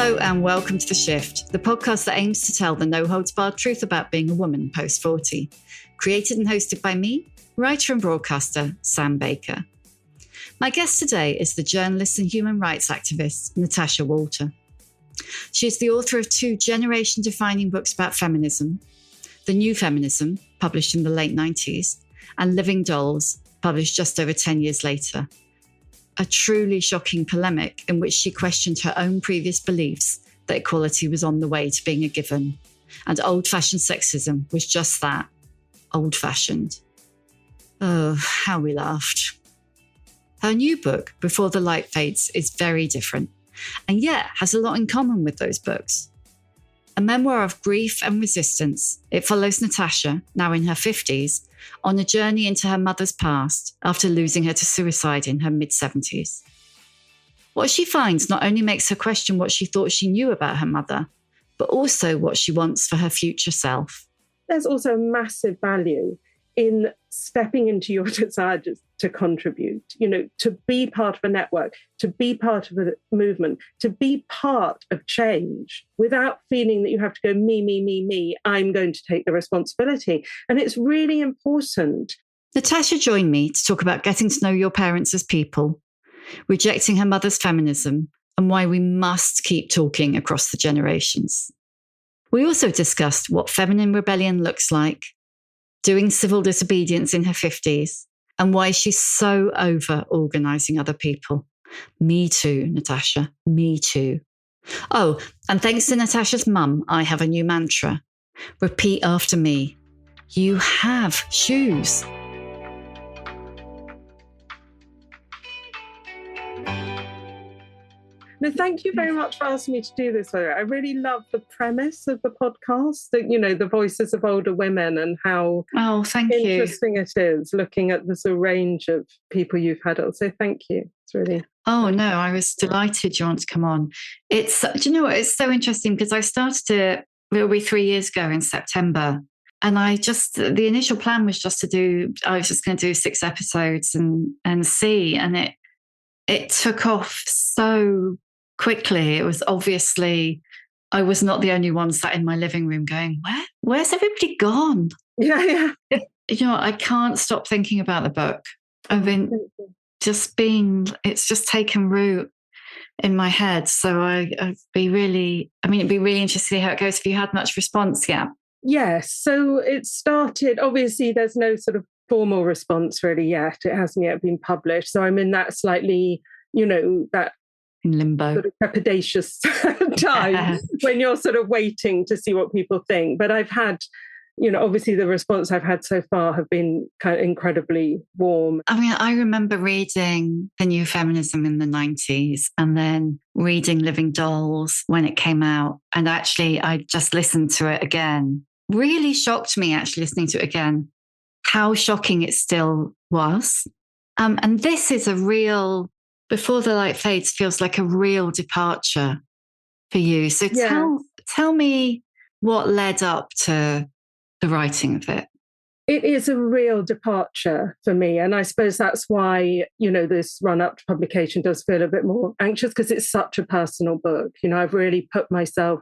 Hello and welcome to The Shift, the podcast that aims to tell the no-holds-barred truth about being a woman post-40. Created and hosted by me, writer and broadcaster Sam Baker. My guest today is the journalist and human rights activist Natasha Walter. She is the author of 2 generation-defining books about feminism, The New Feminism, published in the late 90s, and Living Dolls, published just over 10 years later. A truly shocking polemic in which she questioned her own previous beliefs that equality was on the way to being a given, and old-fashioned sexism was just that, old-fashioned. Oh, how we laughed. Her new book, Before the Light Fades, is very different, and yet has a lot in common with those books. A memoir of grief and resistance, it follows Natasha, now in her 50s, on a journey into her mother's past after losing her to suicide in her mid-70s. What she finds not only makes her question what she thought she knew about her mother, but also what she wants for her future self. There's also massive value in stepping into your desire to contribute, to be part of a network, to be part of a movement, to be part of change without feeling that you have to go, me, I'm going to take the responsibility. And it's really important. Natasha joined me to talk about getting to know your parents as people, rejecting her mother's feminism, and why we must keep talking across the generations. We also discussed what feminine rebellion looks like, doing civil disobedience in her 50s, and why she's so over organising other people. Me too, Natasha, me too. Oh, and thanks to Natasha's mum, I have a new mantra. Repeat after me. You have shoes. No, thank you very much for asking me to do this. I really love the premise of the podcast, that, the voices of older women and how interesting it is looking at the sort of range of people you've had on. So thank you. It's really... Oh, no, I was delighted you want to come on. Do you know what? It's so interesting because I started it, it'll be 3 years ago in September. And the initial plan was I was just going to do 6 episodes and see. And it took off so quickly. It was obviously, I was not the only one sat in my living room going, where's everybody gone? Yeah. I can't stop thinking about the book. It's just taken root in my head. So it'd be really interesting to see how it goes. Have you had much response yet? Yes. So it started, obviously there's no sort of formal response really yet. It hasn't yet been published. So I'm in that slightly, that in limbo, sort of trepidatious time when you're sort of waiting to see what people think. But I've had, obviously the response I've had so far have been kind of incredibly warm. I remember reading The New Feminism in the 90s and then reading Living Dolls when it came out. And actually, I just listened to it again. Really shocked me actually listening to it again, how shocking it still was. And this is a real... Before the Light Fades feels like a real departure for you. So tell me what led up to the writing of it. It is a real departure for me. And I suppose that's why, this run up to publication does feel a bit more anxious because it's such a personal book. I've really put myself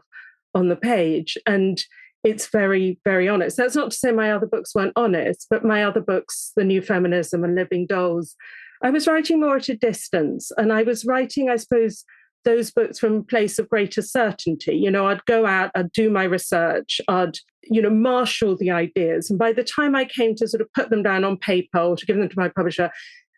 on the page and it's very, very honest. That's not to say my other books weren't honest, but my other books, The New Feminism and Living Dolls, I was writing more at a distance, and I was writing, I suppose, those books from a place of greater certainty. I'd go out, I'd do my research, I'd, marshal the ideas. And by the time I came to sort of put them down on paper or to give them to my publisher,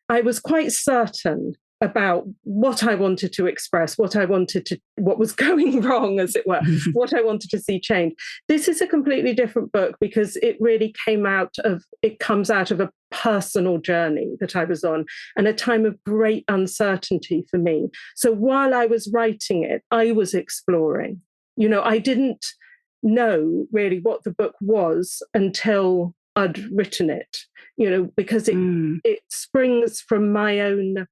I was quite certain about what I wanted to express, what was going wrong, as it were, what I wanted to see change. This is a completely different book because it really comes out of a personal journey that I was on and a time of great uncertainty for me. So while I was writing it, I was exploring. I didn't know really what the book was until I'd written it, because it springs from my own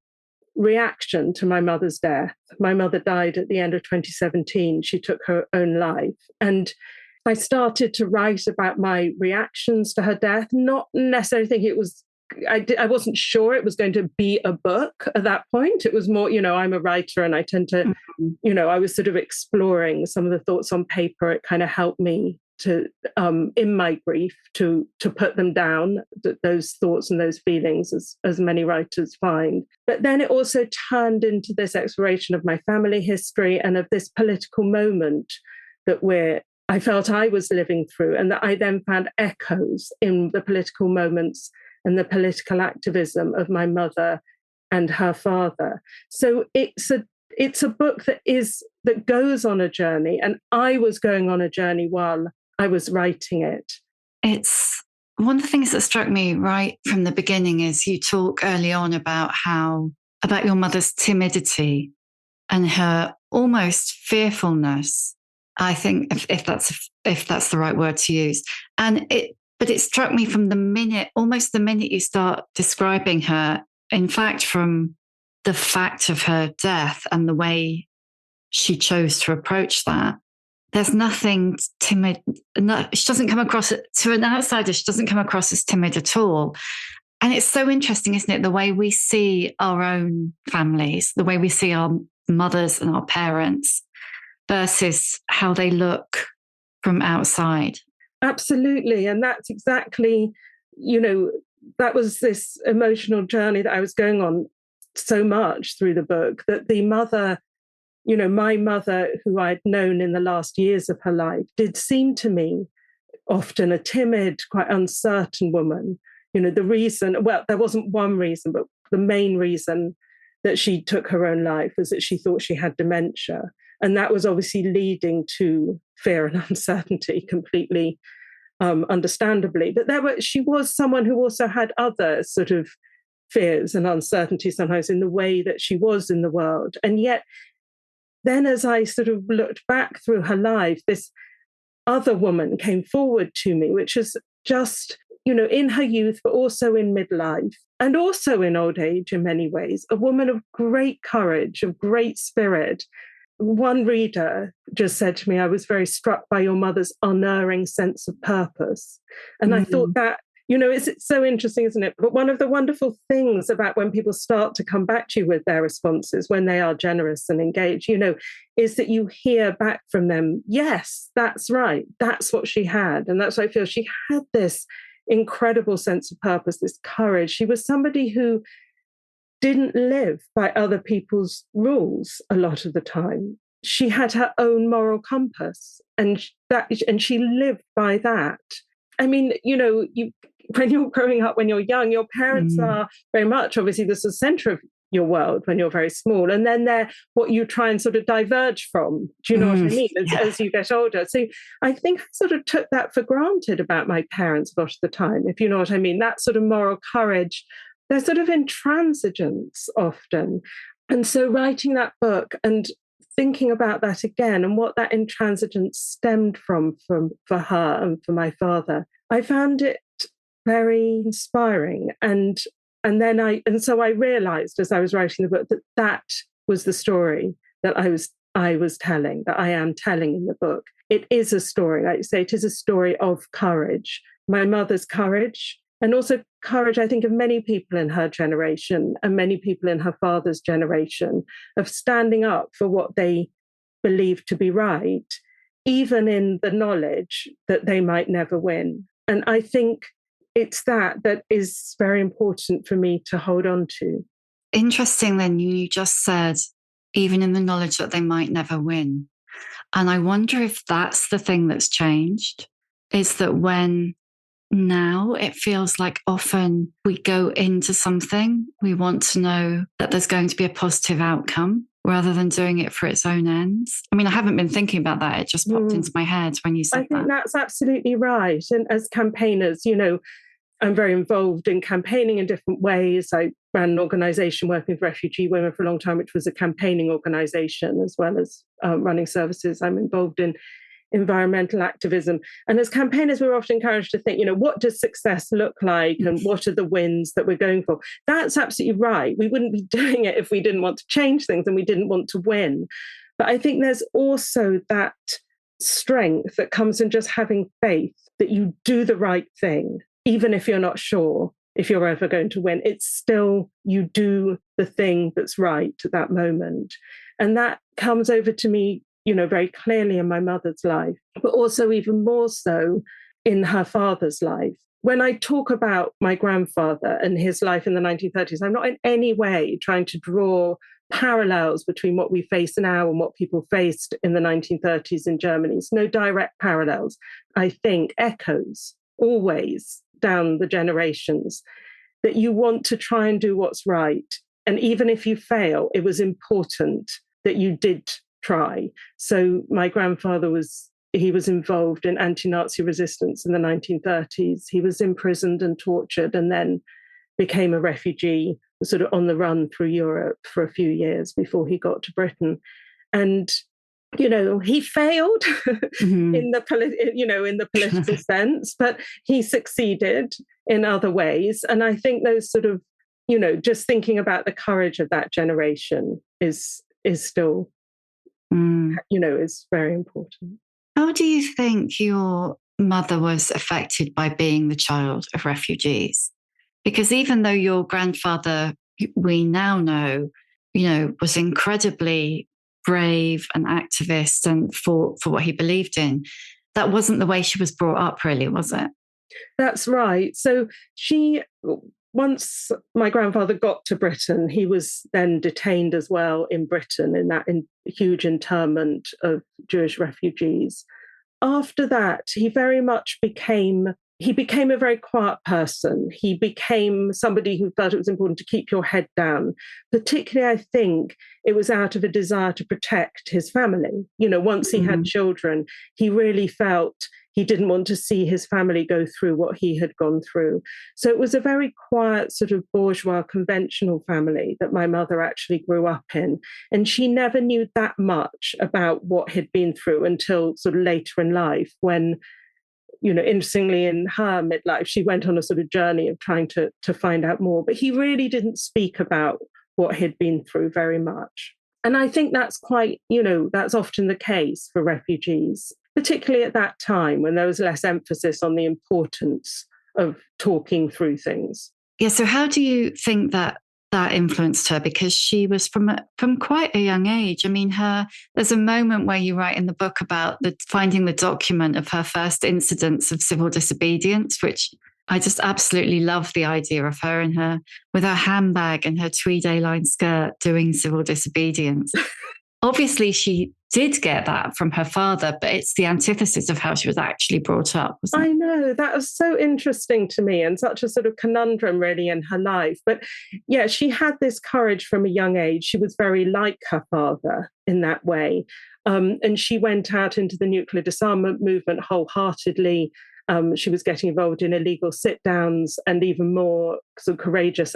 reaction to my mother's death. My mother died at the end of 2017. She took her own life. And I started to write about my reactions to her death, not necessarily thinking it was I wasn't sure it was going to be a book at that point. It was more, I'm a writer and I tend to, I was sort of exploring some of the thoughts on paper. It kind of helped me to, in my grief, to put them down, those thoughts and those feelings, as many writers find. But then it also turned into this exploration of my family history and of this political moment that I felt I was living through, and that I then found echoes in the political moments and the political activism of my mother and her father. So it's a book that goes on a journey, and I was going on a journey while I was writing it. It's one of the things that struck me right from the beginning is you talk early on about your mother's timidity and her almost fearfulness. I think if that's the right word to use. But it struck me from almost the minute you start describing her, in fact, from the fact of her death and the way she chose to approach that. There's nothing timid. She doesn't come across, to an outsider, she doesn't come across as timid at all. And it's so interesting, isn't it? The way we see our own families, the way we see our mothers and our parents versus how they look from outside. Absolutely. And that's exactly, that was this emotional journey that I was going on so much through the book, that the mother, my mother, who I'd known in the last years of her life, did seem to me often a timid, quite uncertain woman. The reason, well, there wasn't one reason, but the main reason that she took her own life was that she thought she had dementia. And that was obviously leading to fear and uncertainty completely, understandably. But she was someone who also had other sort of fears and uncertainty sometimes in the way that she was in the world. And yet, then as I sort of looked back through her life, this other woman came forward to me, which is just, in her youth, but also in midlife and also in old age in many ways, a woman of great courage, of great spirit. One reader just said to me, I was very struck by your mother's unerring sense of purpose. And I thought that, it's so interesting, isn't it? But one of the wonderful things about when people start to come back to you with their responses, when they are generous and engaged, is that you hear back from them, yes, that's right. That's what she had. And that's what I feel. She had this incredible sense of purpose, this courage. She was somebody who didn't live by other people's rules a lot of the time. She had her own moral compass, and she lived by that. I mean, when you're growing up, when you're young, your parents are very much, obviously, this is the center of your world when you're very small. And then they're what you try and sort of diverge from. Do you know what I mean? As you get older. So I think I sort of took that for granted about my parents a lot of the time, if you know what I mean. That sort of moral courage, they're sort of intransigence often. And so writing that book and thinking about that again and what that intransigence stemmed from for her and for my father, I found it very inspiring. And so I realized as I was writing the book that was the story that I was telling, that I am telling in the book. It is a story, like you say, it is a story of courage, my mother's courage, and also courage, I think, of many people in her generation and many people in her father's generation, of standing up for what they believed to be right, even in the knowledge that they might never win. And I think it's that is very important for me to hold on to. Interesting, then, you just said, even in the knowledge that they might never win. And I wonder if that's the thing that's changed, is that when now it feels like often we go into something, we want to know that there's going to be a positive outcome rather than doing it for its own ends. I mean, I haven't been thinking about that. It just popped into my head when you said that. I think that's absolutely right. And as campaigners, I'm very involved in campaigning in different ways. I ran an organisation working with refugee women for a long time, which was a campaigning organisation, as well as running services. I'm involved in environmental activism. And as campaigners, we're often encouraged to think, what does success look like and what are the wins that we're going for? That's absolutely right. We wouldn't be doing it if we didn't want to change things and we didn't want to win. But I think there's also that strength that comes in just having faith that you do the right thing, even if you're not sure. if you're ever going to win. It's still, you do the thing that's right at that moment. And that comes over to me, very clearly in my mother's life, but also even more so in her father's life. When I talk about my grandfather and his life in the 1930s, I'm not in any way trying to draw parallels between what we face now and what people faced in the 1930s in Germany. It's no direct parallels. I think echoes always down the generations, that you want to try and do what's right. And even if you fail, it was important that you did try. So my grandfather was involved in anti-Nazi resistance in the 1930s. He was imprisoned and tortured and then became a refugee, sort of on the run through Europe for a few years before he got to Britain. And he failed in the political sense, but he succeeded in other ways. And I think those sort of, just thinking about the courage of that generation is still, is very important. How do you think your mother was affected by being the child of refugees? Because even though your grandfather, we now know, was incredibly brave and activist and fought for what he believed in, that wasn't the way she was brought up, really, was it? That's right. So once my grandfather got to Britain, he was then detained as well in Britain in that huge internment of Jewish refugees. After that, he very much became a very quiet person. He became somebody who felt it was important to keep your head down. Particularly, I think it was out of a desire to protect his family. Once he had children, he really felt he didn't want to see his family go through what he had gone through. So it was a very quiet, sort of bourgeois, conventional family that my mother actually grew up in. And she never knew that much about what he'd been through until sort of later in life, when, interestingly, in her midlife, she went on a sort of journey of trying to find out more. But he really didn't speak about what he'd been through very much. And I think that's quite, that's often the case for refugees, particularly at that time when there was less emphasis on the importance of talking through things. Yeah. So how do you think that influenced her? Because she was from quite a young age. I mean, there's a moment where you write in the book about finding the document of her first incidents of civil disobedience, which I just absolutely love the idea of her with her handbag and her tweed A-line skirt doing civil disobedience. Obviously, she did get that from her father, but it's the antithesis of how she was actually brought up, wasn't it? I know, that was so interesting to me and such a sort of conundrum really in her life. But yeah, she had this courage from a young age. She was very like her father in that way. And she went out into the nuclear disarmament movement wholeheartedly. She was getting involved in illegal sit-downs and even more sort of courageous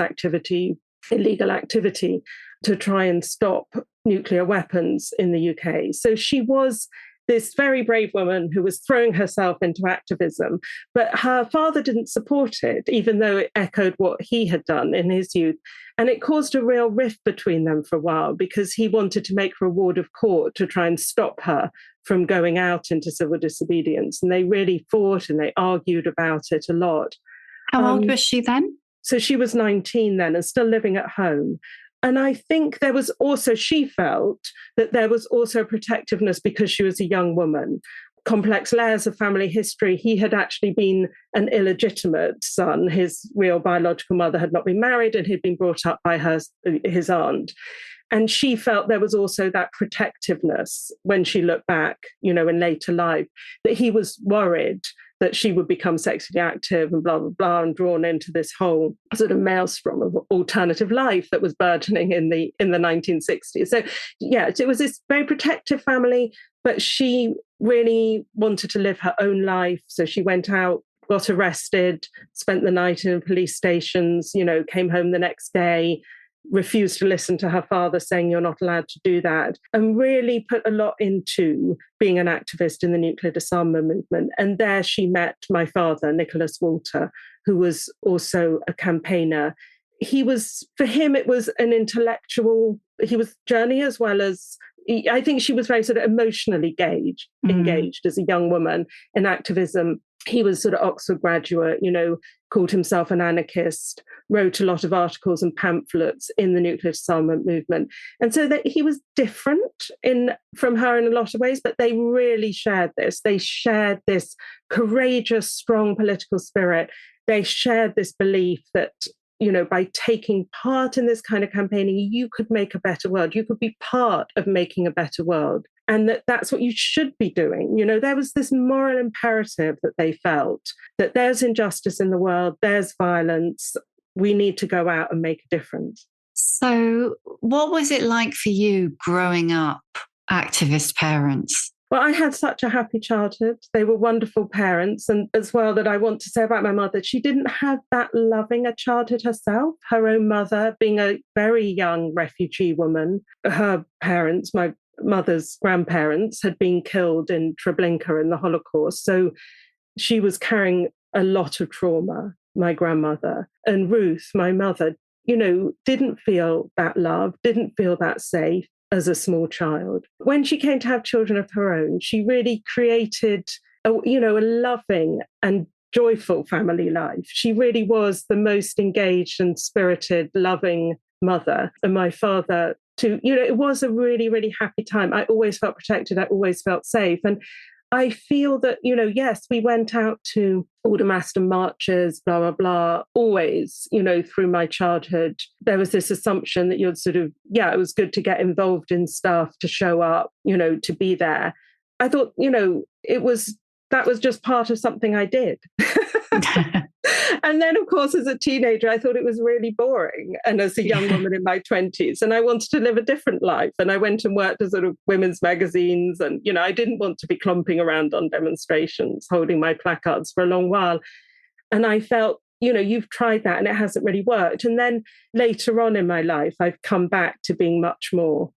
illegal activity to try and stop nuclear weapons in the UK. So she was this very brave woman who was throwing herself into activism, but her father didn't support it, even though it echoed what he had done in his youth. And it caused a real rift between them for a while because he wanted to make her a ward of court to try and stop her from going out into civil disobedience. And they really fought and they argued about it a lot. How old was she then? So she was 19 then and still living at home. And I think she felt that there was also a protectiveness because she was a young woman. Complex layers of family history. He had actually been an illegitimate son. His real biological mother had not been married and he'd been brought up by his aunt. And she felt there was also that protectiveness when she looked back, in later life, that he was worried that she would become sexually active and blah, blah, blah, and drawn into this whole sort of maelstrom of alternative life that was burgeoning in the 1960s. So, yeah, it was this very protective family, but she really wanted to live her own life. So she went out, got arrested, spent the night in police stations, came home the next day, refused to listen to her father saying you're not allowed to do that, and really put a lot into being an activist in the nuclear disarmament movement. And there she met my father, Natasha Walter, who was also a campaigner. For him, it was an intellectual, he was journey as well as, I think she was very sort of emotionally engaged as a young woman in activism. he was sort of Oxford graduate, called himself an anarchist, wrote a lot of articles and pamphlets in the nuclear disarmament movement. And so that he was different from her in a lot of ways, but they really shared this. They shared this courageous, strong political spirit. They shared this belief that, by taking part in this kind of campaigning, you could make a better world. You could be part of making a better world. And that's what you should be doing. There was this moral imperative that they felt, that there's injustice in the world, there's violence, we need to go out and make a difference. So what was it like for you growing up activist parents? Well, I had such a happy childhood. They were wonderful parents. And as well, that I want to say about my mother, she didn't have that loving a childhood herself. Her own mother, being a very young refugee woman, her parents, my mother's grandparents, had been killed in Treblinka in the Holocaust. So she was carrying a lot of trauma, my grandmother. And Ruth, my mother, didn't feel that love, didn't feel that safe as a small child. When she came to have children of her own, she really created a loving and joyful family life. She really was the most engaged and spirited, loving mother. And my father too, it was a really, really happy time. I always felt protected. I always felt safe. And I feel that, yes, we went out to Aldermaston marches, blah, blah, blah, always, through my childhood. There was this assumption that you'd sort of, it was good to get involved in stuff, to show up, to be there. I thought, that was just part of something I did. And then, of course, as a teenager, I thought it was really boring. And as a young woman in my 20s, and I wanted to live a different life. And I went and worked at sort of women's magazines. And, I didn't want to be clumping around on demonstrations, holding my placards for a long while. And I felt, you've tried that and it hasn't really worked. And then later on in my life, I've come back to being much more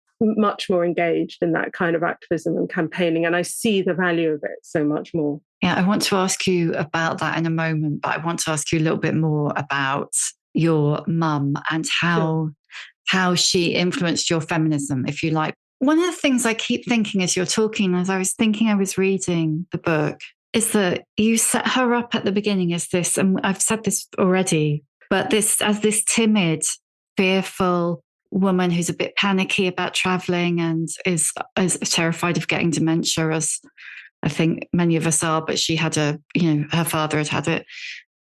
engaged in that kind of activism and campaigning. And I see the value of it so much more. Yeah, I want to ask you about that in a moment, but I want to ask you a little bit more about your mum and how she influenced your feminism, if you like. One of the things I keep thinking as you're talking, as I was reading the book, is that you set her up at the beginning as this, and I've said this already, but as this timid, fearful woman who's a bit panicky about traveling and is terrified of getting dementia, as I think many of us are, but she had her father had it.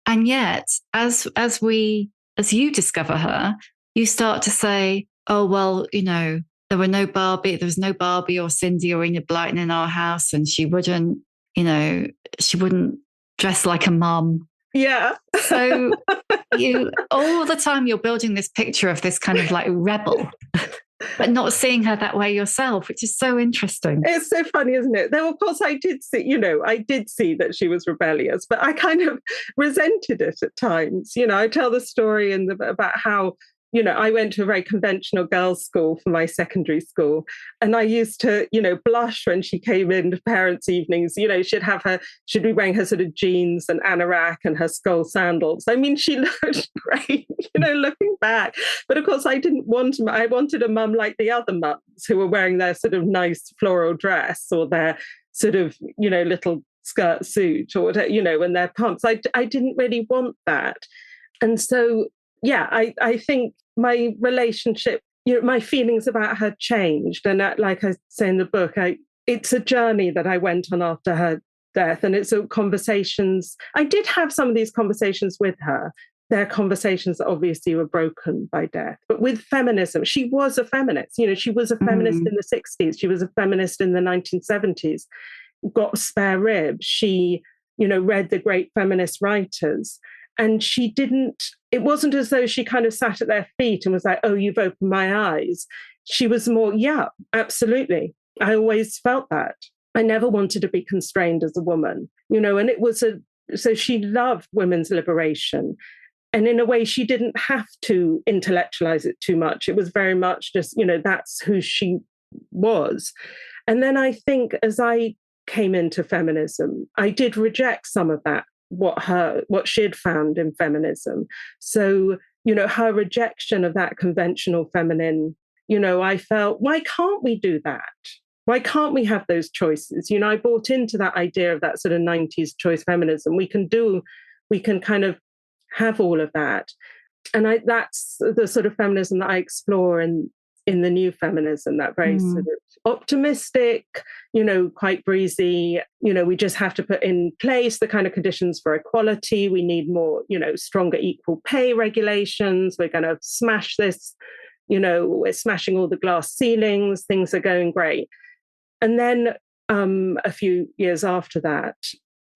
And yet, as you discover her, you start to say, oh, well, there was no Barbie or Cindy or Enid Blyton in our house. And she wouldn't dress like a mum. Yeah. So all the time you're building this picture of this kind of like rebel, but not seeing her that way yourself, which is so interesting. It's so funny, isn't it? Though, of course, I did see that she was rebellious, but I kind of resented it at times. I tell the story about how, I went to a very conventional girls' school for my secondary school. And I used to, blush when she came in to parents' evenings. She'd be wearing her sort of jeans and anorak and her skull sandals. I mean, she looked great, looking back. But of course, I wanted a mum like the other mums who were wearing their sort of nice floral dress or their sort of, little skirt suit or whatever, and their pumps. I didn't really want that. And so, I think my relationship, my feelings about her changed. And like I say in the book, it's a journey that I went on after her death. And it's conversations. I did have some of these conversations with her. They're conversations that obviously were broken by death. But with feminism, she was a feminist. She was a feminist in the 60s. She was a feminist in the 1970s. Got spare ribs. She, read the great feminist writers. And it wasn't as though she kind of sat at their feet and was like, oh, you've opened my eyes. She was more, yeah, absolutely. I always felt that. I never wanted to be constrained as a woman, and it was so she loved women's liberation. And in a way, she didn't have to intellectualize it too much. It was very much just, that's who she was. And then I think as I came into feminism, I did reject some of that, what she'd found in feminism. So, her rejection of that conventional feminine, I felt, why can't we do that? Why can't we have those choices? You know, I bought into that idea of that sort of 90s choice feminism. We can kind of have all of that. And that's the sort of feminism that I explore in the new feminism, that very sort of optimistic, you know, quite breezy, you know, we just have to put in place the kind of conditions for equality. We need more, you know, stronger equal pay regulations. We're going to smash this, you know, we're smashing all the glass ceilings. Things are going great. And then a few years after that,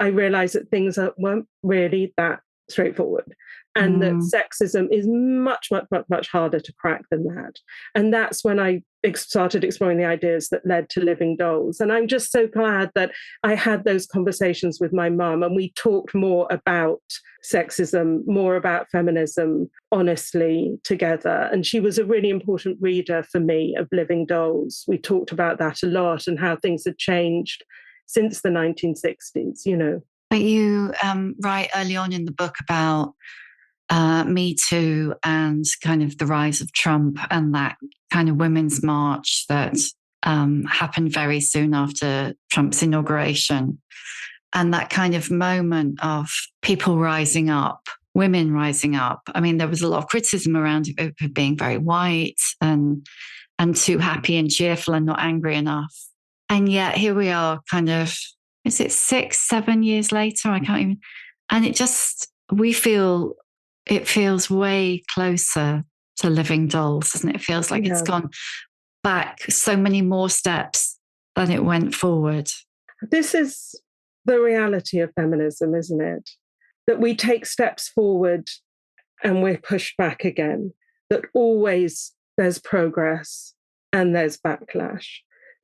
I realized that things weren't really that straightforward. And that sexism is much, much, much, much harder to crack than that. And that's when I started exploring the ideas that led to Living Dolls. And I'm just so glad that I had those conversations with my mum and we talked more about sexism, more about feminism, honestly, together. And she was a really important reader for me of Living Dolls. We talked about that a lot and how things had changed since the 1960s, you know. But you write early on in the book about Me Too and kind of the rise of Trump and that kind of women's march that happened very soon after Trump's inauguration. And that kind of moment of people rising up, women rising up. I mean, there was a lot of criticism around it being very white and too happy and cheerful and not angry enough. And yet here we are kind of, is it 6-7 years later? I can't even, and it feels way closer to Living Dolls, doesn't it? It feels like it's gone back so many more steps than it went forward. This is the reality of feminism, isn't it? That we take steps forward and we're pushed back again. That always there's progress and there's backlash.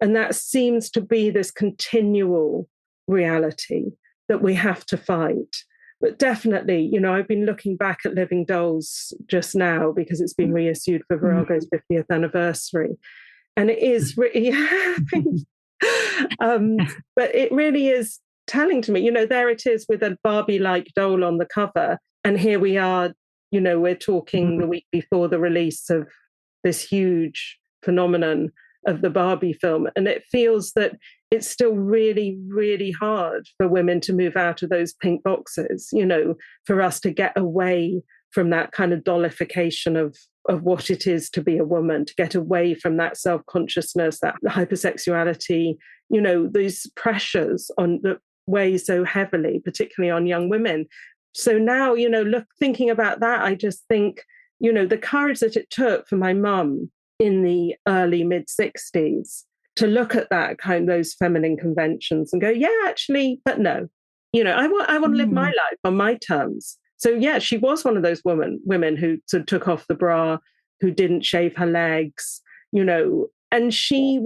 And that seems to be this continual reality that we have to fight. But definitely, you know, I've been looking back at Living Dolls just now because it's been reissued for Virago's 50th anniversary. And it is really, but it really is telling to me, you know, there it is with a Barbie-like doll on the cover. And here we are, you know, we're talking the week before the release of this huge phenomenon of the Barbie film. And it feels that it's still really, really hard for women to move out of those pink boxes, you know, for us to get away from that kind of dollification of what it is to be a woman, to get away from that self-consciousness, that hypersexuality, you know, these pressures on that weigh so heavily, particularly on young women. So now, you know, thinking about that, I just think, you know, the courage that it took for my mum in the early mid-60s to look at that kind of those feminine conventions and go, yeah, actually, but no, you know, I want to live my life on my terms. So yeah, she was one of those women who sort of took off the bra, who didn't shave her legs, you know, and she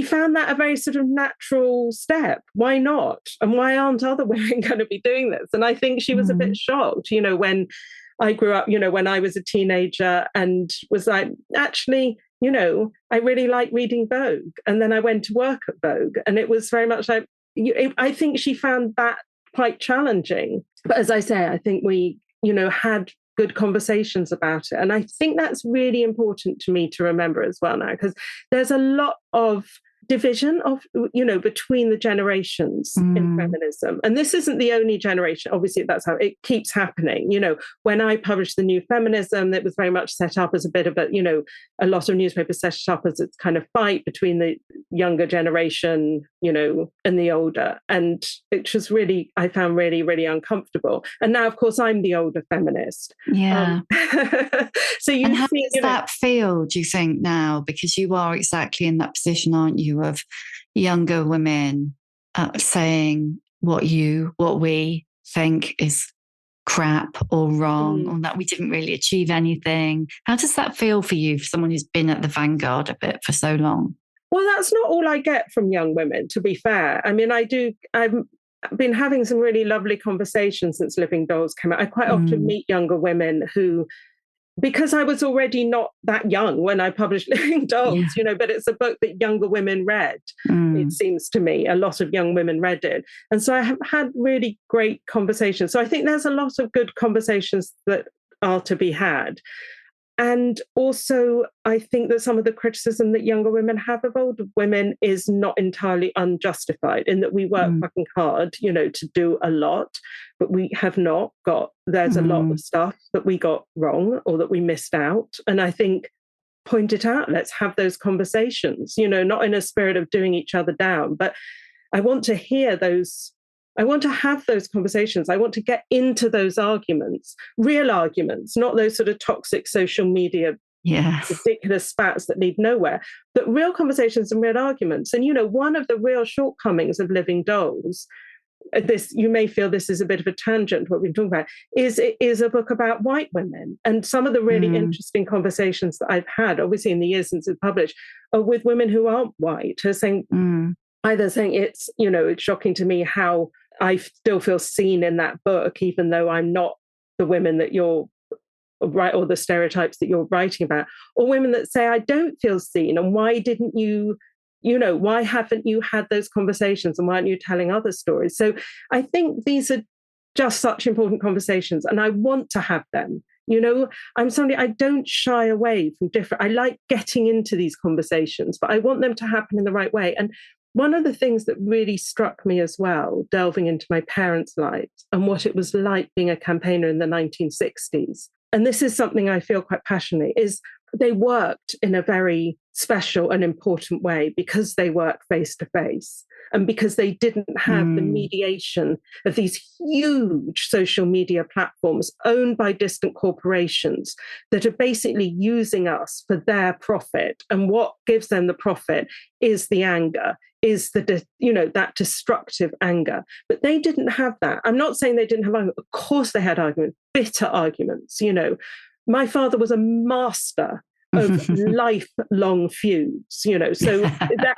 found that a very sort of natural step. Why not? And why aren't other women going to be doing this? And I think she was a bit shocked, you know, when I grew up, you know, when I was a teenager and was like, actually, you know, I really like reading Vogue. And then I went to work at Vogue and it was very much like, I think she found that quite challenging. But as I say, I think we, you know, had good conversations about it. And I think that's really important to me to remember as well now, because there's a lot of division of, you know, between the generations in feminism. And this isn't the only generation. Obviously, that's how it keeps happening. You know, when I published The New Feminism, it was very much set up as a bit of a, you know, a lot of newspapers set it up as a kind of fight between the younger generation, you know, and the older. And it was really, I found really, really uncomfortable. And now, of course, I'm the older feminist. Yeah. So you and how see, does that feel, do you think, now? Because you are exactly in that position, aren't you, of younger women saying what we think is crap or wrong, or that we didn't really achieve anything. How does that feel for you, for someone who's been at the vanguard of it for so long? Well, that's not all I get from young women, to be fair. I mean, I've been having some really lovely conversations since Living Dolls came out. I quite often meet younger women who, because I was already not that young when I published Living Dolls, you know, but it's a book that younger women read, it seems to me. A lot of young women read it. And so I have had really great conversations. So I think there's a lot of good conversations that are to be had. And also, I think that some of the criticism that younger women have of older women is not entirely unjustified, in that we work fucking hard, to do a lot, but we have not got, there's a lot of stuff that we got wrong or that we missed out. And I think, point it out, let's have those conversations, not in a spirit of doing each other down, but I want to hear those. I want to have those conversations. I want to get into those arguments, real arguments, not those sort of toxic social media, ridiculous spats that lead nowhere, but real conversations and real arguments. And, one of the real shortcomings of Living Dolls, this, you may feel this is a bit of a tangent, what we're talking about, is it is a book about white women. And some of the really interesting conversations that I've had, obviously in the years since it's published, are with women who aren't white, who are saying, either saying it's, it's shocking to me how I still feel seen in that book, even though I'm not the women that you're right, or the stereotypes that you're writing about, or women that say, I don't feel seen. And why didn't you, why haven't you had those conversations? And why aren't you telling other stories? So I think these are just such important conversations, and I want to have them. I'm somebody, I don't shy away from different, I like getting into these conversations, but I want them to happen in the right way. And one of the things that really struck me as well, delving into my parents' lives and what it was like being a campaigner in the 1960s, and this is something I feel quite passionately, is they worked in a very special and important way because they worked face to face, and because they didn't have the mediation of these huge social media platforms owned by distant corporations that are basically using us for their profit. And what gives them the profit is the anger, is that destructive anger. But they didn't have that. I'm not saying they didn't have arguments. Of course they had arguments, bitter arguments. My father was a master of lifelong feuds, so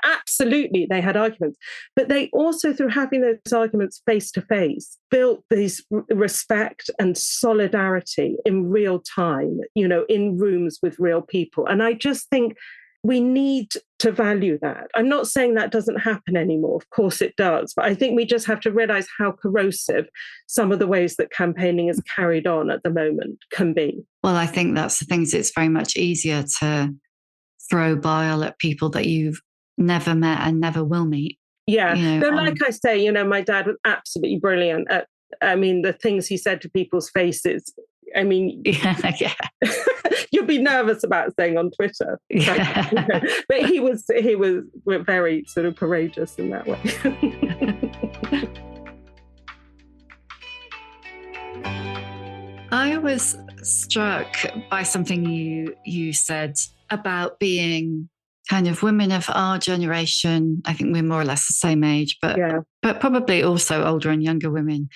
absolutely they had arguments. But they also, through having those arguments face to face, built these respect and solidarity in real time, in rooms with real people. And I just think we need to value that. I'm not saying that doesn't happen anymore. Of course it does. But I think we just have to realize how corrosive some of the ways that campaigning is carried on at the moment can be. Well, I think that's the thing. It's very much easier to throw bile at people that you've never met and never will meet. Yeah. Though, like I say, my dad was absolutely brilliant at, the things he said to people's faces. Yeah. You'd be nervous about saying on Twitter. Yeah. But he was very sort of courageous in that way. I was struck by something you said about being kind of women of our generation. I think we're more or less the same age, but probably also older and younger women,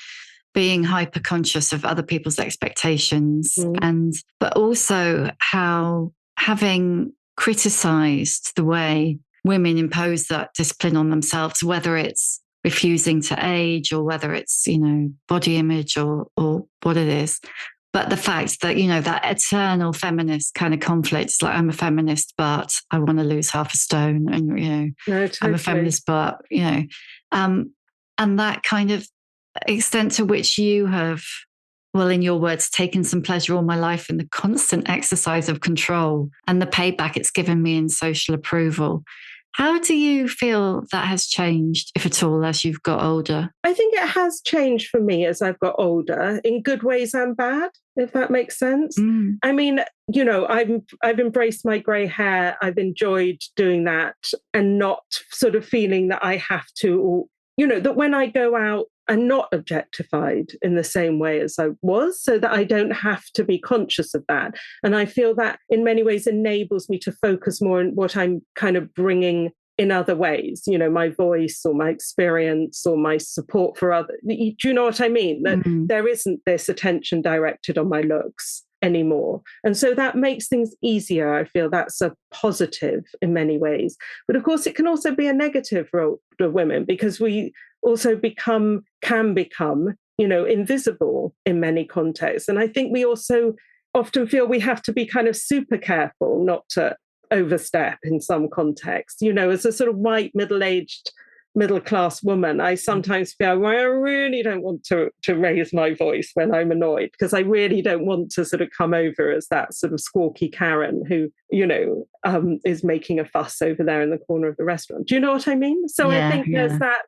being hyper conscious of other people's expectations, but also how, having criticized the way women impose that discipline on themselves, whether it's refusing to age or whether it's, body image or what it is. But the fact that, that eternal feminist kind of conflict is like, I'm a feminist, but I want to lose half a stone. And, No, totally. I'm a feminist, but, and that kind of extent to which you have, well, in your words, taken some pleasure all my life in the constant exercise of control and the payback it's given me in social approval. How do you feel that has changed, if at all, as you've got older? I think it has changed for me as I've got older, in good ways and bad, if that makes sense. I've embraced my grey hair. I've enjoyed doing that and not sort of feeling that I have to, or, that when I go out, I'm not objectified in the same way as I was, so that I don't have to be conscious of that. And I feel that in many ways enables me to focus more on what I'm kind of bringing in other ways, my voice or my experience or my support for others. Do you know what I mean? That there isn't this attention directed on my looks anymore. And so that makes things easier. I feel that's a positive in many ways. But of course, it can also be a negative for older women, because we also can become, invisible in many contexts. And I think we also often feel we have to be kind of super careful not to overstep in some contexts, as a sort of white middle-aged middle-class woman, I sometimes feel, well, I really don't want to raise my voice when I'm annoyed, because I really don't want to sort of come over as that sort of squawky Karen who, is making a fuss over there in the corner of the restaurant. Do you know what I mean? So I think there's that,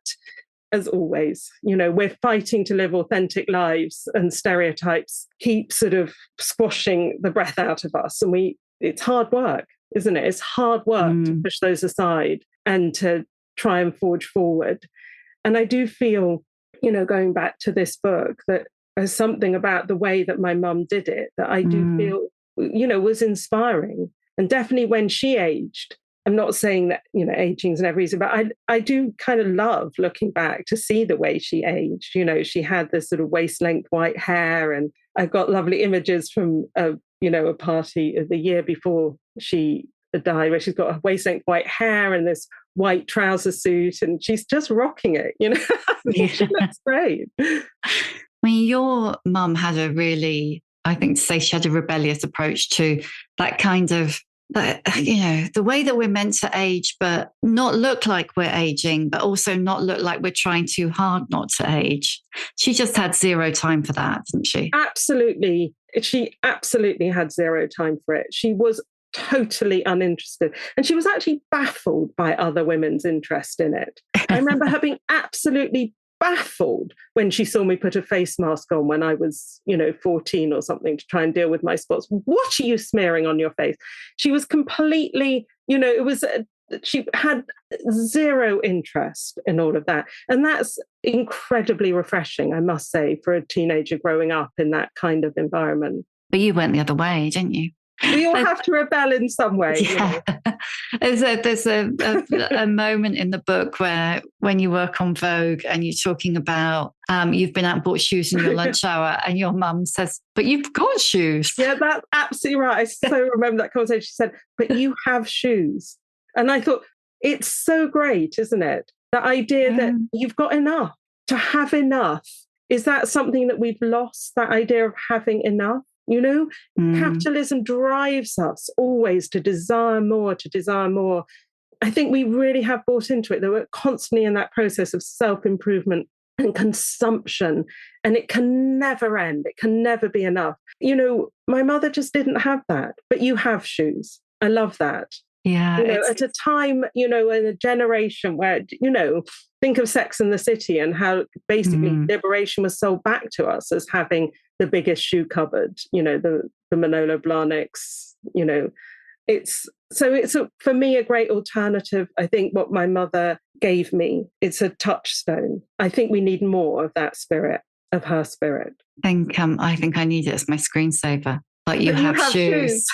as always, we're fighting to live authentic lives, and stereotypes keep sort of squashing the breath out of us. And it's hard work, isn't it? It's hard work to push those aside and to try and forge forward. And I do feel, going back to this book, that there's something about the way that my mum did it that I do feel, was inspiring. And definitely when she aged, I'm not saying that, aging's never easy, but I do kind of love looking back to see the way she aged. She had this sort of waist-length white hair, and I've got lovely images from, a party the year before she died, where she's got a waist-length white hair and this white trouser suit, and she's just rocking it, She looks great. I mean, your mum had a really, I think to say she had a rebellious approach to that kind of, the way that we're meant to age, but not look like we're aging, but also not look like we're trying too hard not to age. She just had zero time for that, didn't she? Absolutely. She absolutely had zero time for it. She was totally uninterested. And she was actually baffled by other women's interest in it. I remember her being absolutely baffled when she saw me put a face mask on when I was, 14 or something, to try and deal with my spots. What are you smearing on your face? She was completely, she had zero interest in all of that. And that's incredibly refreshing, I must say, for a teenager growing up in that kind of environment. But you went the other way, didn't you? We all have to rebel in some way. Yeah. There's a moment in the book where, when you work on Vogue and you're talking about you've been out and bought shoes in your lunch hour, and your mum says, "But you've got shoes." Yeah, that's absolutely right. I so remember that conversation. She said, "But you have shoes," and I thought, it's so great, isn't it? The idea that you've got enough. To have enough, is that something that we've lost? That idea of having enough. Capitalism drives us always to desire more, to desire more. I think we really have bought into it, that we're constantly in that process of self-improvement and consumption, and it can never end. It can never be enough. My mother just didn't have that, but you have shoes. I love that. Yeah. At a time, in a generation where, think of Sex and the City and how basically liberation was sold back to us as having the biggest shoe cupboard, the Manolo Blahniks, it's for me a great alternative. I think what my mother gave me, it's a touchstone. I think we need more of that spirit, of her spirit. I think I need it as my screensaver. Like, you have shoes.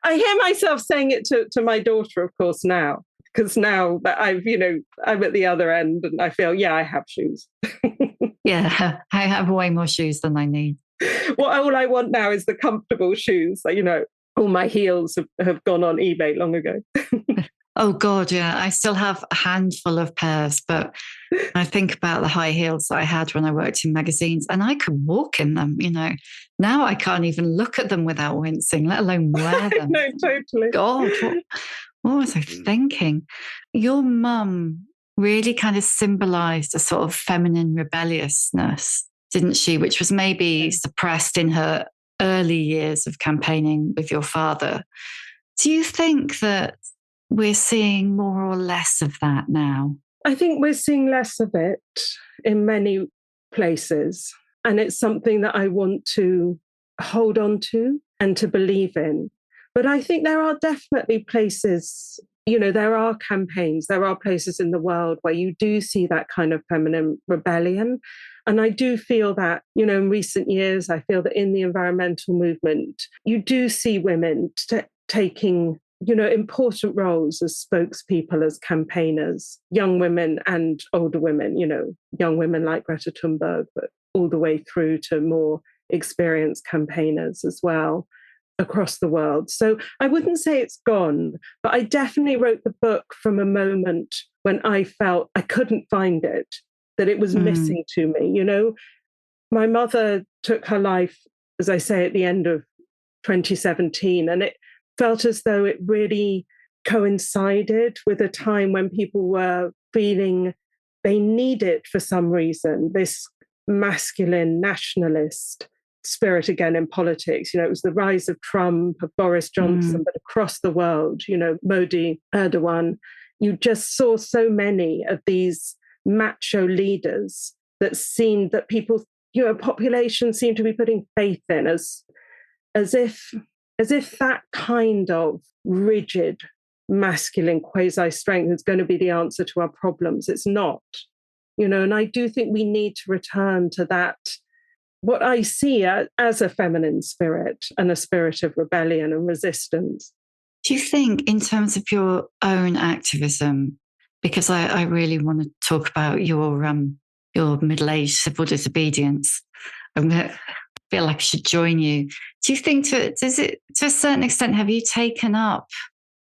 I hear myself saying it to my daughter, of course, now, because now that I'm at the other end, and I feel, I have shoes. Yeah, I have way more shoes than I need. All I want now is the comfortable shoes. All my heels have gone on eBay long ago. Oh, God, yeah. I still have a handful of pairs, but I think about the high heels that I had when I worked in magazines, and I could walk in them, Now I can't even look at them without wincing, let alone wear them. No, totally. God, what was I thinking? Your mum really kind of symbolized a sort of feminine rebelliousness, didn't she? Which was maybe suppressed in her early years of campaigning with your father. Do you think that we're seeing more or less of that now? I think we're seeing less of it in many places. And it's something that I want to hold on to and to believe in. But I think there are definitely places, there are campaigns, there are places in the world where you do see that kind of feminine rebellion. And I do feel that, in recent years, I feel that in the environmental movement, you do see women taking important roles as spokespeople, as campaigners, young women and older women, young women like Greta Thunberg, but all the way through to more experienced campaigners as well across the world. So I wouldn't say it's gone, but I definitely wrote the book from a moment when I felt I couldn't find it, that it was missing to me. My mother took her life, as I say, at the end of 2017, and it felt as though it really coincided with a time when people were feeling they needed, for some reason, this masculine nationalist spirit again in politics. It was the rise of Trump, of Boris Johnson, but across the world, Modi, Erdogan, you just saw so many of these macho leaders that seemed that people, population seemed to be putting faith in as if that kind of rigid masculine quasi strength is going to be the answer to our problems. It's not, and I do think we need to return to that, what I see as a feminine spirit and a spirit of rebellion and resistance. Do you think, in terms of your own activism, because I really want to talk about your middle-aged civil disobedience, I feel like I should join you. Do you think to a certain extent, have you taken up,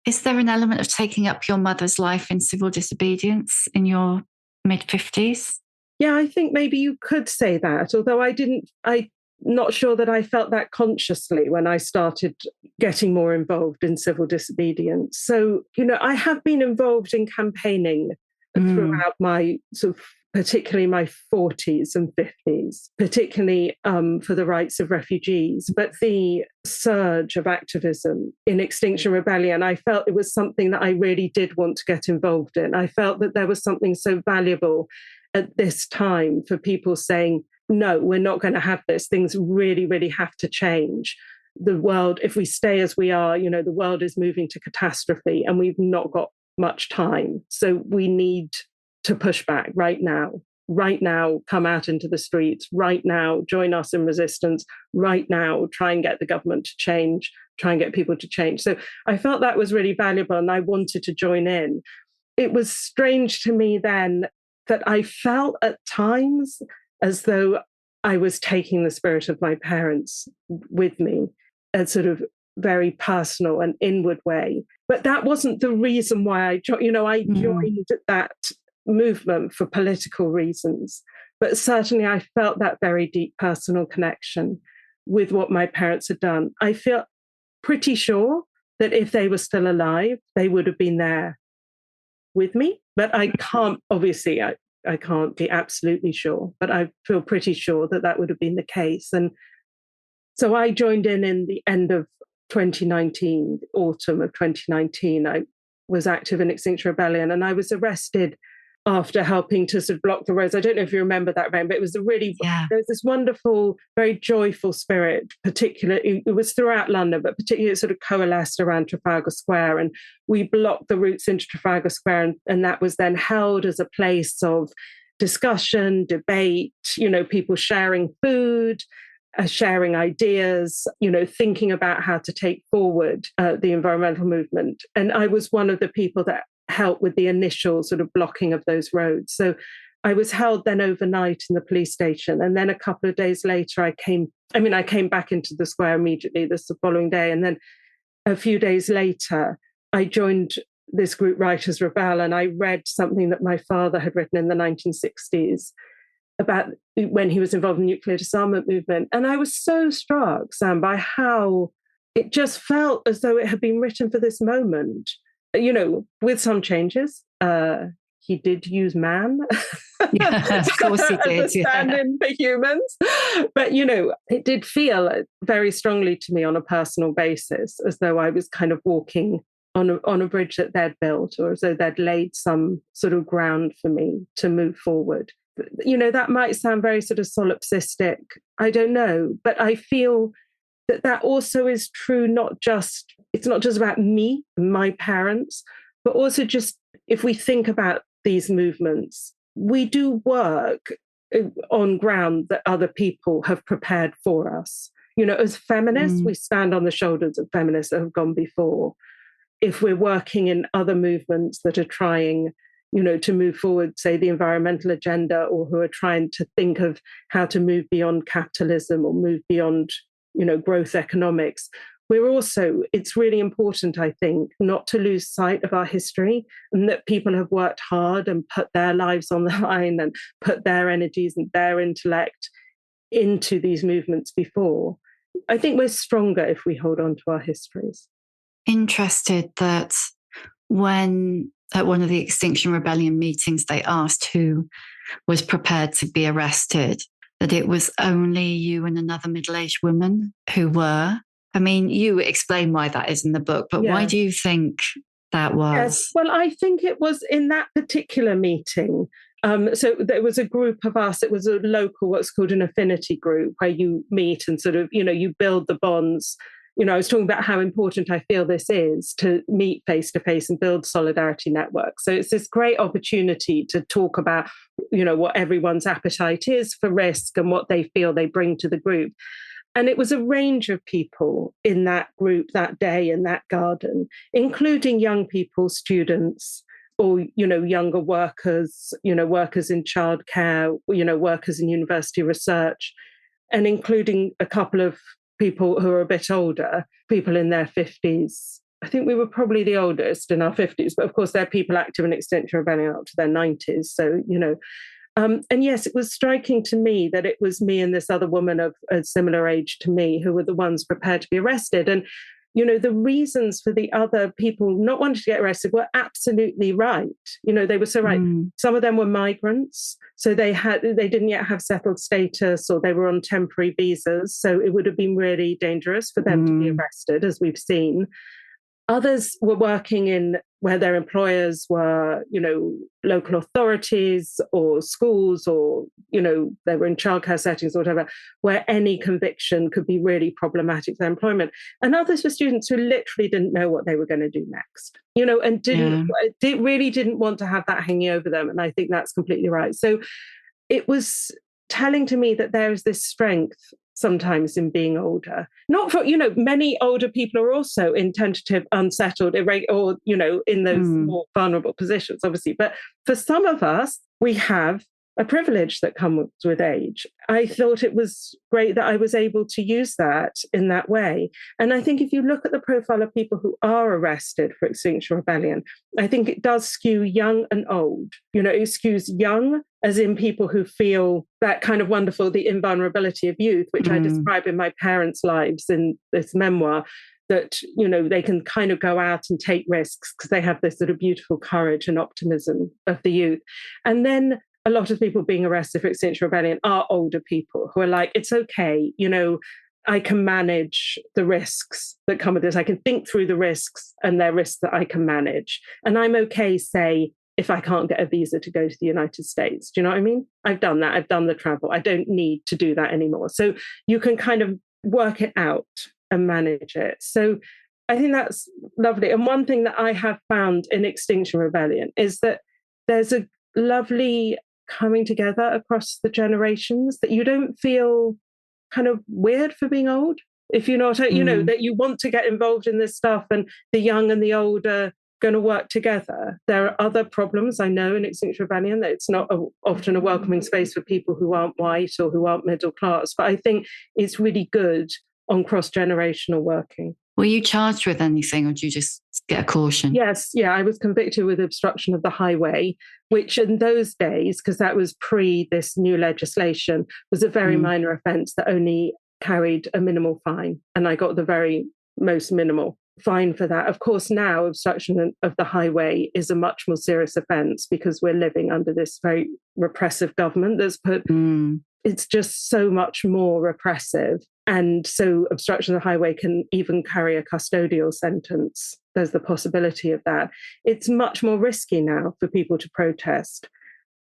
is there an element of taking up your mother's life in civil disobedience in your mid-50s? Yeah, I think maybe you could say that, although I'm not sure that I felt that consciously when I started getting more involved in civil disobedience. So, I have been involved in campaigning throughout my particularly my 40s and 50s, particularly for the rights of refugees. But the surge of activism in Extinction Rebellion, I felt it was something that I really did want to get involved in. I felt that there was something so valuable at this time for people saying, no, we're not going to have this. Things really, really have to change. The world, if we stay as we are, the world is moving to catastrophe and we've not got much time. So we need to push back right now, come out into the streets, right now, join us in resistance, right now, try and get the government to change, try and get people to change. So I felt that was really valuable and I wanted to join in. It was strange to me then that I felt at times as though I was taking the spirit of my parents with me, a sort of very personal and inward way. But that wasn't the reason why I joined. I joined that movement for political reasons. But certainly I felt that very deep personal connection with what my parents had done. I feel pretty sure that if they were still alive, they would have been there with me. But I can't, obviously, I can't be absolutely sure, but I feel pretty sure that that would have been the case. And so I joined in the end of 2019, autumn of 2019. I was active in Extinction Rebellion and I was arrested after helping to sort of block the roads. I don't know if you remember that, Rain, but it was there was this wonderful, very joyful spirit, particularly, it was throughout London, but particularly it sort of coalesced around Trafalgar Square. And we blocked the routes into Trafalgar Square. And that was then held as a place of discussion, debate, people sharing food, sharing ideas, thinking about how to take forward the environmental movement. And I was one of the people that help with the initial sort of blocking of those roads. So I was held then overnight in the police station. And then a couple of days later, I came back into the square immediately the following day. And then a few days later, I joined this group, Writers Rebel, and I read something that my father had written in the 1960s about when he was involved in the nuclear disarmament movement. And I was so struck, Sam, by how it just felt as though it had been written for this moment. With some changes. He did use man. Yeah, of course he did. Stand-in for humans. But, it did feel very strongly to me on a personal basis, as though I was kind of walking on a bridge that they'd built, or as though they'd laid some sort of ground for me to move forward. That might sound very sort of solipsistic. I don't know. But I feel that also is true, it's not just about me and my parents, but also just if we think about these movements, we do work on ground that other people have prepared for us. As feminists, we stand on the shoulders of feminists that have gone before. If we're working in other movements that are trying, to move forward, say, the environmental agenda, or who are trying to think of how to move beyond capitalism or move beyond growth economics. It's really important, I think, not to lose sight of our history, and that people have worked hard and put their lives on the line and put their energies and their intellect into these movements before. I think we're stronger if we hold on to our histories. Interested that when at one of the Extinction Rebellion meetings, they asked who was prepared to be arrested, that it was only you and another middle-aged woman who were. I mean, you explain why that is in the book, but why do you think that was? Yes, well, I think it was in that particular meeting. So there was a group of us, it was a local, what's called an affinity group, where you meet and sort of, you build the bonds. I was talking about how important I feel this is to meet face to face and build solidarity networks. So it's this great opportunity to talk about, what everyone's appetite is for risk and what they feel they bring to the group. And it was a range of people in that group that day in that garden, including young people, students, or, younger workers, workers in childcare, workers in university research, and including a couple of people who are a bit older, people in their 50s. I think we were probably the oldest in our 50s, but of course, there are people active in Extinction Rebellion up to their 90s. So, and yes, it was striking to me that it was me and this other woman of a similar age to me who were the ones prepared to be arrested. And, the reasons for the other people not wanting to get arrested were absolutely right. They were so right. Some of them were migrants, so they didn't yet have settled status, or they were on temporary visas. So it would have been really dangerous for them to be arrested, as we've seen. Others were working in where their employers were, local authorities or schools, or, they were in childcare settings or whatever, where any conviction could be really problematic for their employment. And others were students who literally didn't know what they were going to do next, and really didn't want to have that hanging over them. And I think that's completely right. So it was telling to me that there is this strength sometimes in being older. Not for, many older people are also in tentative, unsettled, or, in those more vulnerable positions, obviously. But for some of us, we have a privilege that comes with age. I thought it was great that I was able to use that in that way. And I think if you look at the profile of people who are arrested for Extinction Rebellion, I think it does skew young and old. It skews young, as in people who feel that kind of wonderful, the invulnerability of youth, which I describe in my parents' lives in this memoir, that, they can kind of go out and take risks because they have this sort of beautiful courage and optimism of the youth. And then a lot of people being arrested for Extinction Rebellion are older people who are like, it's okay, I can manage the risks that come with this. I can think through the risks, and they're risks that I can manage. And I'm okay, say, if I can't get a visa to go to the United States. Do you know what I mean? I've done that. I've done the travel. I don't need to do that anymore. So you can kind of work it out and manage it. So I think that's lovely. And one thing that I have found in Extinction Rebellion is that there's a lovely coming together across the generations, that you don't feel kind of weird for being old. If you know what that you want to get involved in this stuff, and the young and the old are going to work together. There are other problems, I know, in Extinction Rebellion, that it's not often a welcoming space for people who aren't white or who aren't middle class. But I think it's really good on cross-generational working. Were you charged with anything, or did you just get a caution? Yes, I was convicted with obstruction of the highway, which in those days, because that was pre this new legislation, was a very minor offence that only carried a minimal fine. And I got the very most minimal fine for that. Of course, now obstruction of the highway is a much more serious offence, because we're living under this very repressive government that's put... It's just so much more repressive. And so obstruction of the highway can even carry a custodial sentence. There's the possibility of that. It's much more risky now for people to protest.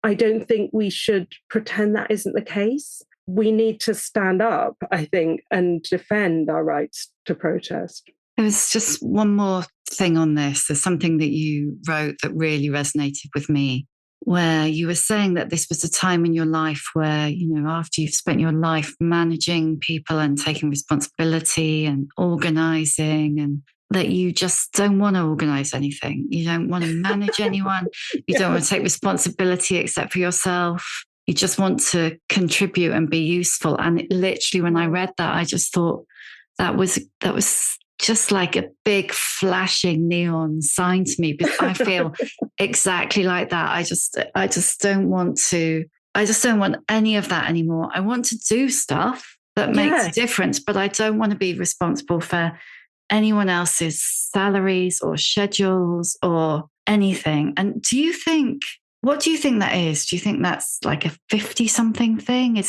I don't think we should pretend that isn't the case. We need to stand up, I think, and defend our rights to protest. There was just one more thing on this. There's something that you wrote that really resonated with me, where you were saying that this was a time in your life where, after you've spent your life managing people and taking responsibility and organising, and that you just don't want to organise anything. You don't want to manage anyone. You don't want to take responsibility except for yourself. You just want to contribute and be useful. And literally, when I read that, I just thought that was just like a big flashing neon sign to me, because I feel exactly like that. I just don't want any of that anymore. I want to do stuff that makes a difference, but I don't want to be responsible for anyone else's salaries or schedules or anything. And what do you think that is? Do you think that's like a 50-something thing?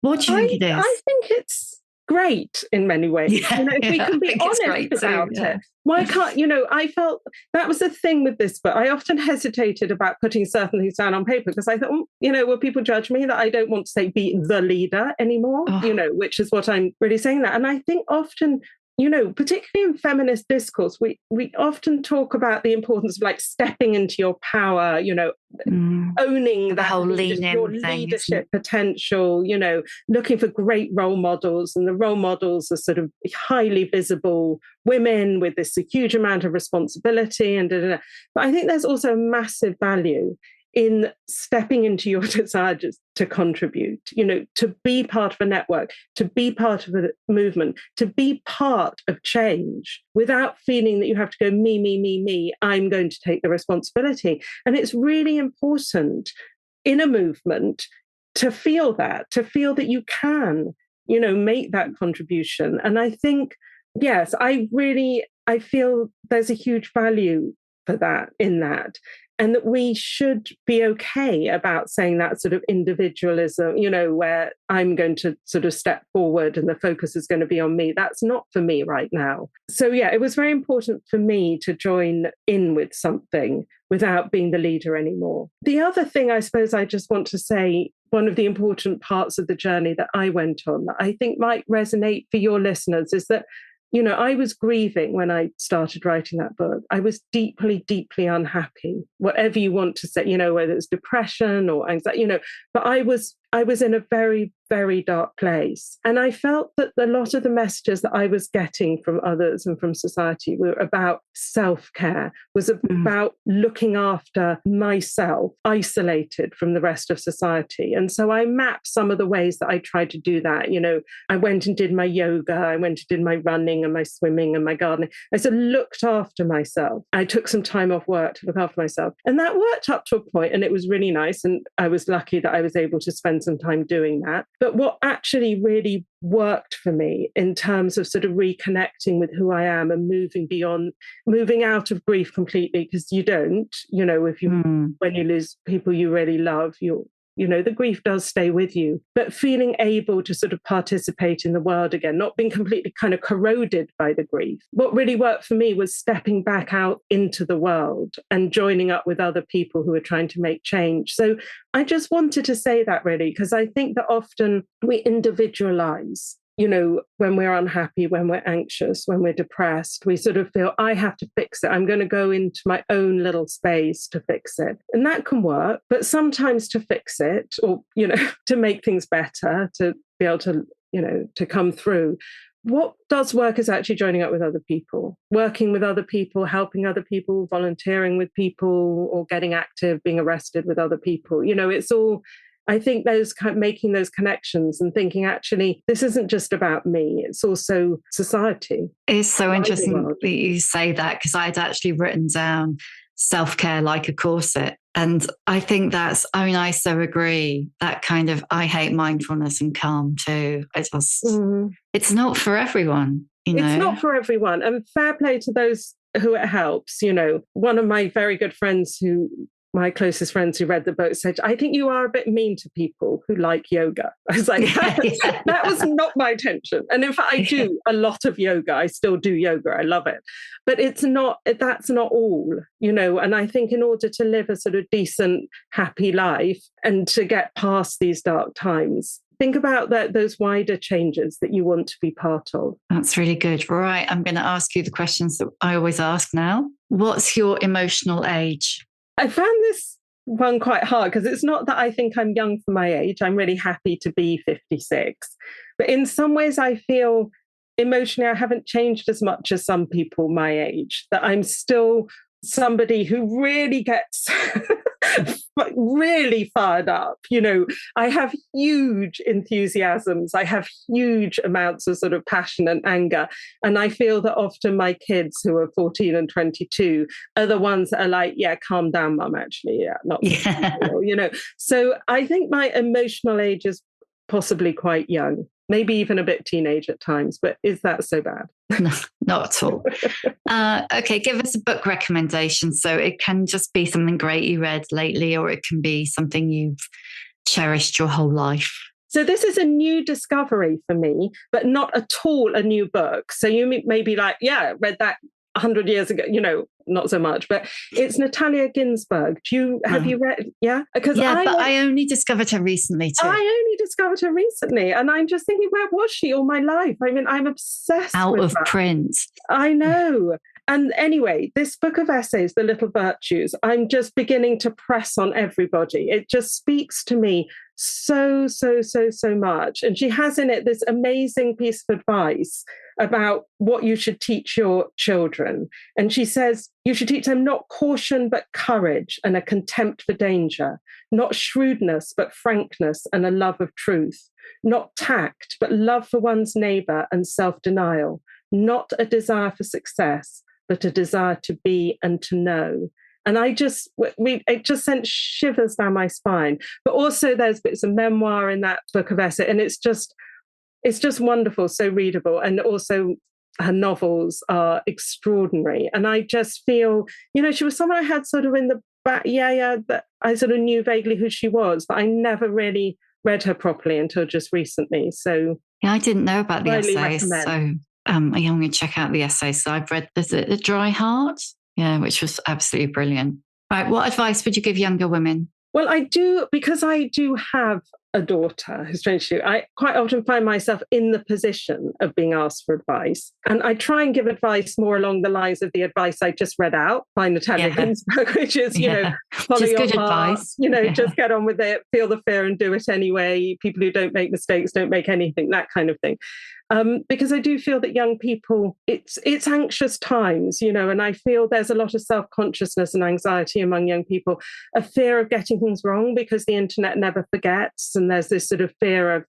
What do you think it is? I think it's great in many ways. Yeah, If we can be honest about it. Why can't, I felt that was the thing with this book. I often hesitated about putting certain things down on paper because I thought, will people judge me that I don't want to say be the leader anymore, which is what I'm really saying that. And I think often, particularly in feminist discourse, we often talk about the importance of like stepping into your power, owning that whole your leadership potential, looking for great role models. And the role models are sort of highly visible women with this huge amount of responsibility. But I think there's also a massive value in stepping into your desire to contribute, to be part of a network, to be part of a movement, to be part of change without feeling that you have to go, me, I'm going to take the responsibility. And it's really important in a movement to feel that you can, make that contribution. And I think, yes, I feel there's a huge value for that in that. And that we should be okay about saying that sort of individualism, where I'm going to sort of step forward and the focus is going to be on me. That's not for me right now. So, yeah, it was very important for me to join in with something without being the leader anymore. The other thing I suppose I just want to say, one of the important parts of the journey that I went on that I think might resonate for your listeners is that I was grieving when I started writing that book. I was deeply, deeply unhappy, whatever you want to say, whether it's depression or anxiety, but I was in a very, very dark place. And I felt that a lot of the messages that I was getting from others and from society were about self-care, was about looking after myself, isolated from the rest of society. And so I mapped some of the ways that I tried to do that. I went and did my yoga, I went and did my running and my swimming and my gardening. I sort of looked after myself. I took some time off work to look after myself. And that worked up to a point, and it was really nice. And I was lucky that I was able to spend some time doing that. But what actually really worked for me in terms of sort of reconnecting with who I am and moving out of grief completely, because you don't, when you lose people you really love, the grief does stay with you, but feeling able to sort of participate in the world again, not being completely kind of corroded by the grief. What really worked for me was stepping back out into the world and joining up with other people who are trying to make change. So I just wanted to say that really, because I think that often we individualize. When we're unhappy, when we're anxious, when we're depressed, we sort of feel, I have to fix it. I'm going to go into my own little space to fix it. And that can work. But sometimes to fix it or, to make things better, to be able to, to come through, what does work is actually joining up with other people, working with other people, helping other people, volunteering with people, or getting active, being arrested with other people. It's all... I think making those connections and thinking, actually, this isn't just about me, it's also society. It's so interesting that you say that, because I'd actually written down self-care like a corset. And I think I so agree. That kind of, I hate mindfulness and calm too. It's not for everyone, It's not for everyone. And fair play to those who it helps. One of my very good friends my closest friends who read the book said, I think you are a bit mean to people who like yoga. I was like, that was not my intention. And in fact, I do a lot of yoga. I still do yoga. I love it. But that's not all, and I think in order to live a sort of decent, happy life and to get past these dark times, think about those wider changes that you want to be part of. That's really good. Right. I'm going to ask you the questions that I always ask now. What's your emotional age? I found this one quite hard because it's not that I think I'm young for my age. I'm really happy to be 56. But in some ways, I feel emotionally I haven't changed as much as some people my age, that I'm still somebody who really gets really fired up. I have huge enthusiasms. I have huge amounts of sort of passion and anger. And I feel that often my kids who are 14 and 22 are the ones that are like, yeah, calm down, mum, actually. Yeah, not, So I think my emotional age is possibly quite young. maybe even a bit teenage at times, but is that so bad? No, not at all. Okay, give us a book recommendation. So it can just be something great you read lately, or it can be something you've cherished your whole life. So this is a new discovery for me, but not at all a new book. So you may be like, yeah, read that 100 years ago, not so much, but it's Natalia Ginsburg. Have you read? Yeah. Because I only discovered her recently too. I only discovered her recently. And I'm just thinking, where was she all my life? I mean, I'm obsessed out with of print. I know. And anyway, this book of essays, The Little Virtues, I'm just beginning to press on everybody. It just speaks to me so much. And she has in it this amazing piece of advice about what you should teach your children. And she says, you should teach them not caution, but courage and a contempt for danger, not shrewdness, but frankness and a love of truth, not tact, but love for one's neighbor and self-denial, not a desire for success, but a desire to be and to know. And it just sent shivers down my spine. But also there's bits of memoir in that book of essay, and it's just wonderful, so readable. And also her novels are extraordinary. And I just feel, she was someone I had sort of in the back, that I sort of knew vaguely who she was, but I never really read her properly until just recently. So yeah, I didn't know about the essays. Recommend. So I'm going to check out the essays. So I've read, is it The Dry Heart? Yeah, which was absolutely brilliant. All right, what advice would you give younger women? Well, I do, because I do have a daughter who's 22. I quite often find myself in the position of being asked for advice. And I try and give advice more along the lines of the advice I just read out by Natalia Ginsburg, which is, follow just your good heart, advice. Just get on with it, feel the fear and do it anyway. People who don't make mistakes don't make anything, that kind of thing. Because I do feel that young people, it's anxious times, and I feel there's a lot of self-consciousness and anxiety among young people, a fear of getting things wrong because the internet never forgets. And there's this sort of fear of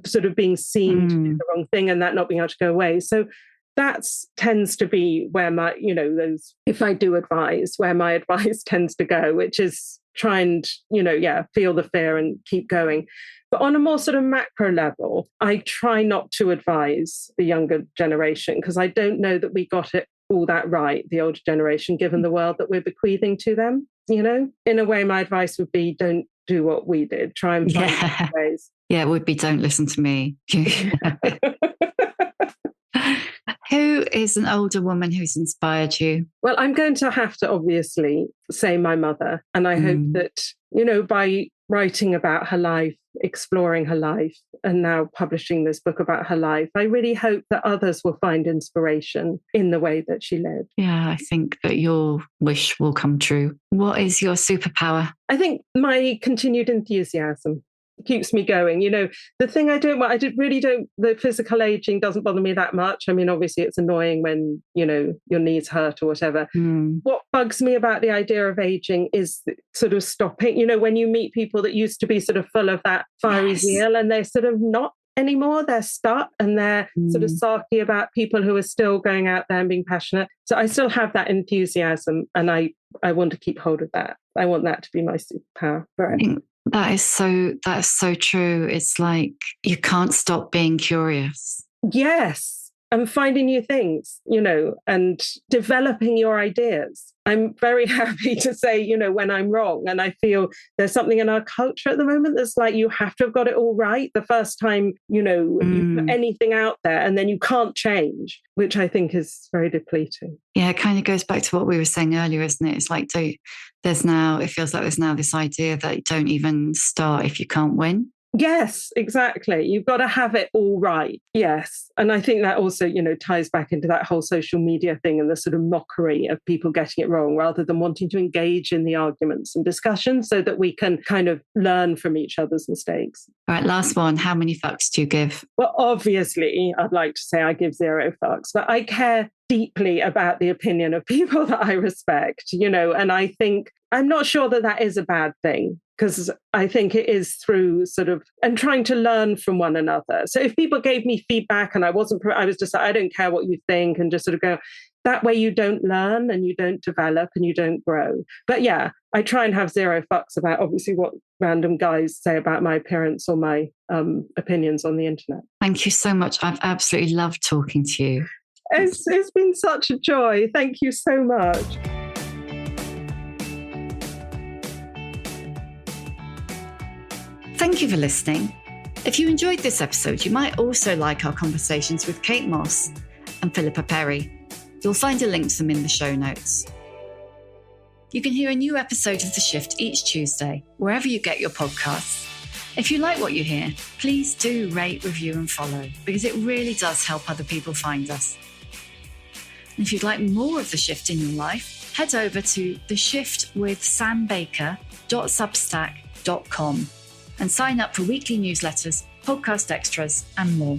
sort of being seen to do the wrong thing and that not being able to go away. So that tends to be where my, if I do advise, where my advice tends to go, which is try and, feel the fear and keep going. But on a more sort of macro level, I try not to advise the younger generation because I don't know that we got it all that right, the older generation, given the world that we're bequeathing to them. In a way, my advice would be don't do what we did. Try and find ways. Yeah, it would be don't listen to me. Who is an older woman who's inspired you? Well, I'm going to have to obviously say my mother. And I hope that, by writing about her life, exploring her life, and now publishing this book about her life, I really hope that others will find inspiration in the way that she lived. Yeah, I think that your wish will come true. What is your superpower? I think my continued enthusiasm keeps me going. The thing the physical aging doesn't bother me that much. I mean, obviously it's annoying when, your knees hurt or whatever. What bugs me about the idea of aging is sort of stopping, when you meet people that used to be sort of full of that fiery zeal and they're sort of not anymore, they're stuck and they're sort of sarky about people who are still going out there and being passionate. So I still have that enthusiasm and I want to keep hold of that. I want that to be my superpower. That is so true. It's like you can't stop being curious. Yes. And finding new things, and developing your ideas. I'm very happy to say, when I'm wrong. And I feel there's something in our culture at the moment that's like, you have to have got it all right the first time, you put anything out there and then you can't change, which I think is very depleting. Yeah, it kind of goes back to what we were saying earlier, isn't it? It's like, it feels like there's now this idea that don't even start if you can't win. Yes, exactly. You've got to have it all right. Yes. And I think that also, ties back into that whole social media thing and the sort of mockery of people getting it wrong rather than wanting to engage in the arguments and discussions so that we can kind of learn from each other's mistakes. All right, last one. How many fucks do you give? Well, obviously, I'd like to say I give 0 fucks, but I care deeply about the opinion of people that I respect, and I think I'm not sure that is a bad thing. Because I think it is through and trying to learn from one another. So if people gave me feedback and I was just like, I don't care what you think and just sort of go, that way you don't learn and you don't develop and you don't grow. But yeah, I try and have zero fucks about obviously what random guys say about my appearance or my opinions on the internet. Thank you so much. I've absolutely loved talking to you. It's been such a joy. Thank you so much. Thank you for listening. If you enjoyed this episode, you might also like our conversations with Kate Moss and Philippa Perry. You'll find a link to them in the show notes. You can hear a new episode of The Shift each Tuesday, wherever you get your podcasts. If you like what you hear, please do rate, review and follow, because it really does help other people find us. And if you'd like more of The Shift in your life, head over to theshiftwithsambaker.substack.com and sign up for weekly newsletters, podcast extras and more.